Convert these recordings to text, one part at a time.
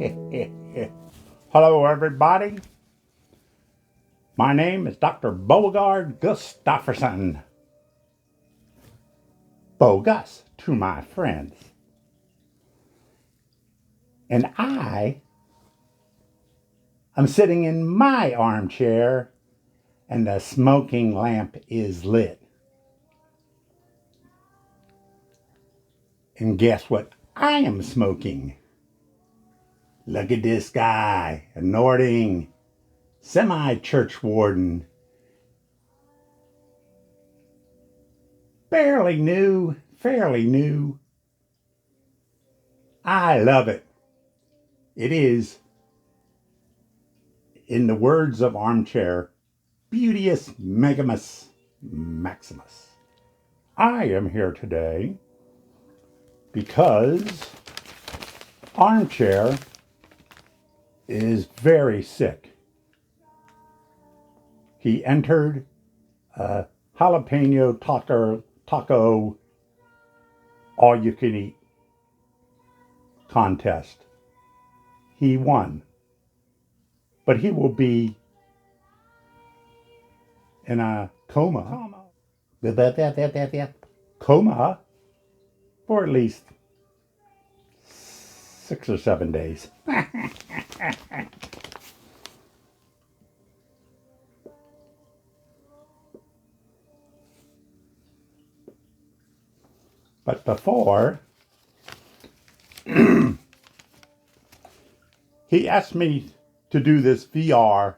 Hello, everybody. My name is Dr. Beauregard Gustafferson. Bogus to my friends. And I am sitting in my armchair and the smoking lamp is lit. And guess what I am smoking? Look at this guy, a Nording semi-church warden. Fairly new. I love it. It is, in the words of Armchair, Beauteous Megamus Maximus. I am here today because Armchair is very sick. He entered a jalapeno taco all-you-can-eat contest. He won, but he will be in a coma for at least 6 or 7 days. But before, he asked me to do this VR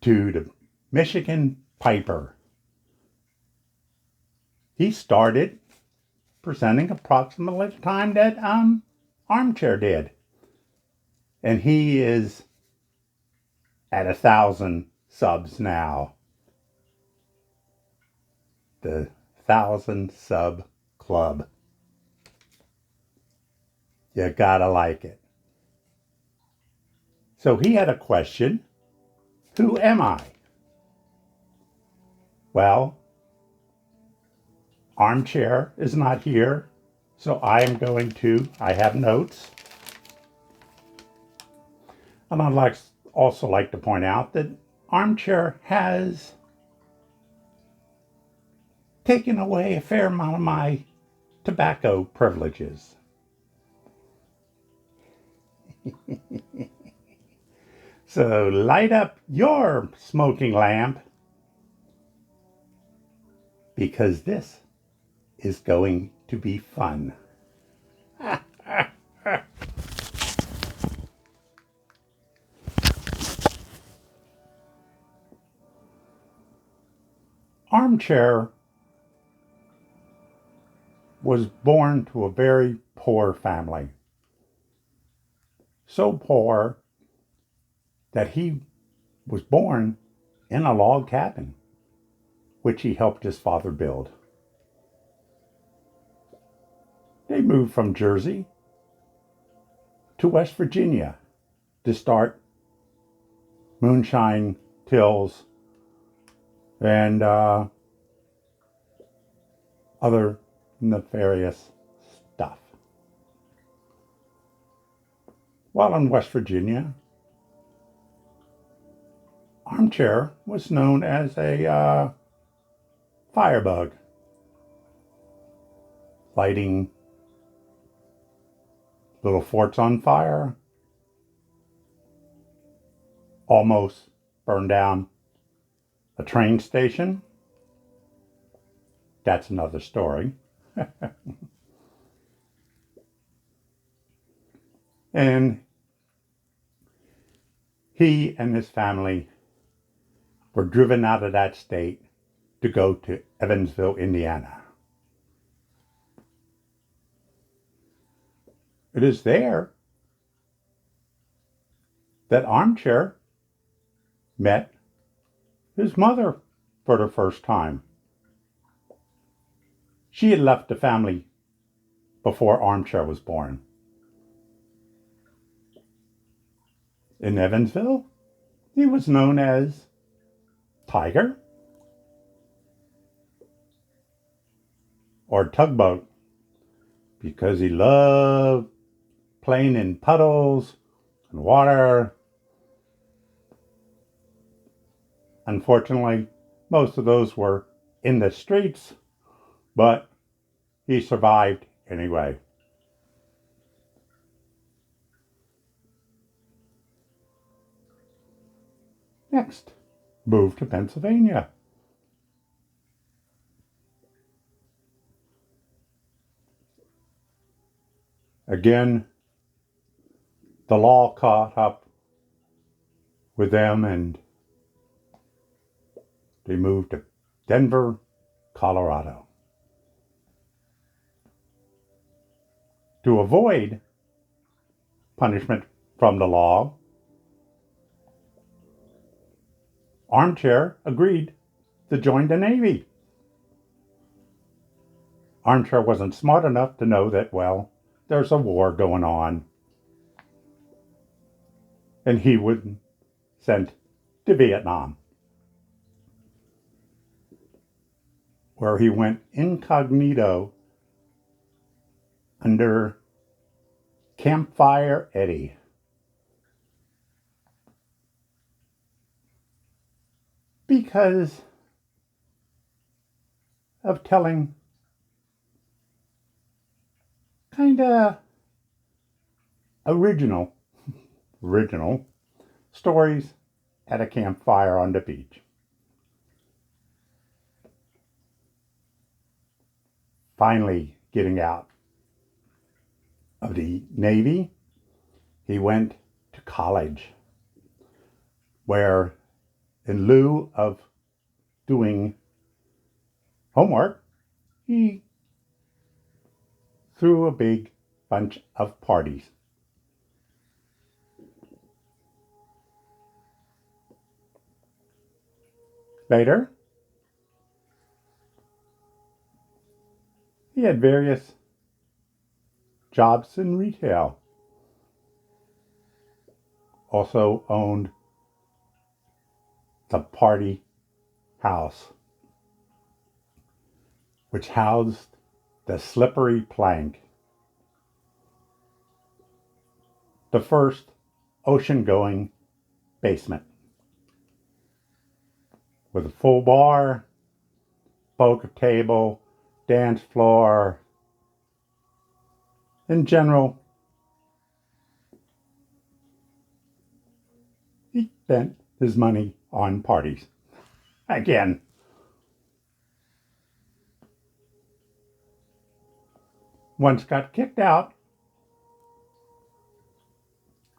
to the Michigan Piper. He started presenting approximately the time that Armchair did. And he is at 1,000 subs now. The 1,000 sub club. You gotta like it. So he had a question. Who am I? Well, Armchair is not here, so I have notes. And I'd also like to point out that Armchair has taken away a fair amount of my tobacco privileges. So light up your smoking lamp, because this is going to be fun. Armchair was born to a very poor family. So poor that he was born in a log cabin, which he helped his father build. They moved from Jersey to West Virginia to start moonshine tills and other nefarious stuff. While in West Virginia, Armchair was known as a firebug, lighting little forts on fire, almost burned down a train station. That's another story. And he and his family were driven out of that state to go to Evansville, Indiana. It is there that Armchair met his mother for the first time. She had left the family before Armchair was born. In Evansville, he was known as Tiger or Tugboat because he loved playing in puddles and water. Unfortunately, most of those were in the streets, but he survived anyway. Next, moved to Pennsylvania. Again, the law caught up with them and they moved to Denver, Colorado. To avoid punishment from the law, Armchair agreed to join the Navy. Armchair wasn't smart enough to know that, well, there's a war going on, and he was sent to Vietnam, where he went incognito under Campfire Eddie. Because of telling kinda original stories at a campfire on the beach. Finally getting out of the Navy, he went to college, where in lieu of doing homework, he threw a big bunch of parties. Later, he had various jobs in retail. Also owned the party house, which housed the slippery plank, the first ocean-going basement, with a full bar, poker table, dance floor. In general, he spent his money on parties. Again, once got kicked out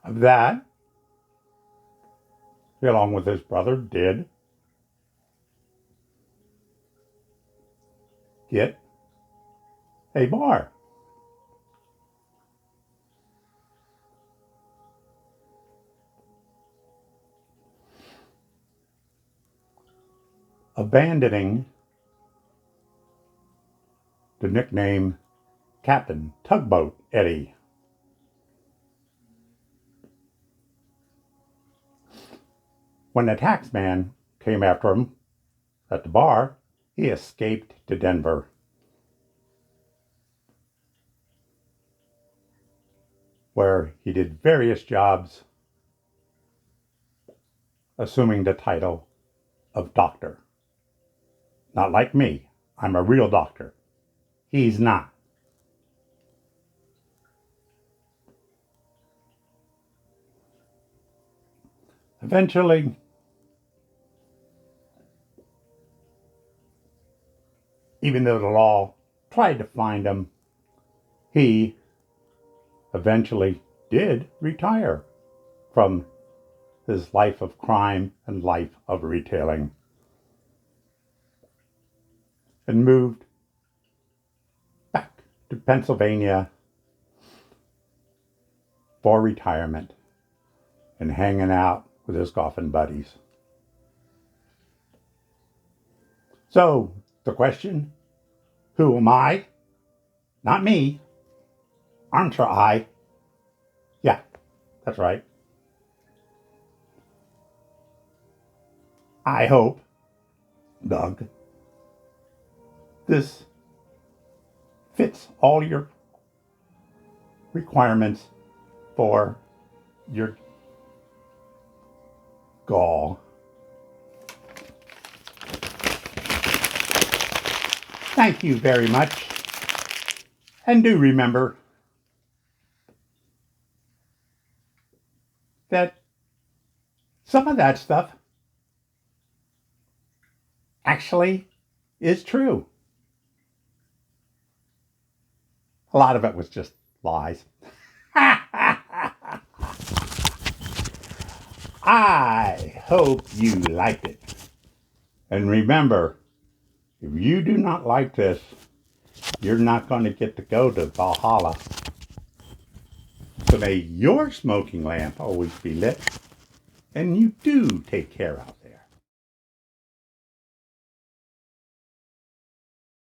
of that, he, along with his brother, did get a bar. Abandoning the nickname Captain Tugboat Eddie. When the taxman came after him at the bar, he escaped to Denver, where he did various jobs, assuming the title of doctor. Not like me. I'm a real doctor. He's not. Eventually, even though the law tried to find him, he eventually did retire from his life of crime and life of retailing, and moved back to Pennsylvania for retirement and hanging out with his golfing buddies. So, the question, who am I? Not me. Armchair I. Yeah, that's right. I hope, Doug, this fits all your requirements for your gall. Thank you very much. And do remember that some of that stuff actually is true. A lot of it was just lies. I hope you liked it. And remember, if you do not like this, you're not going to get to go to Valhalla. So may your smoking lamp always be lit, and you do take care of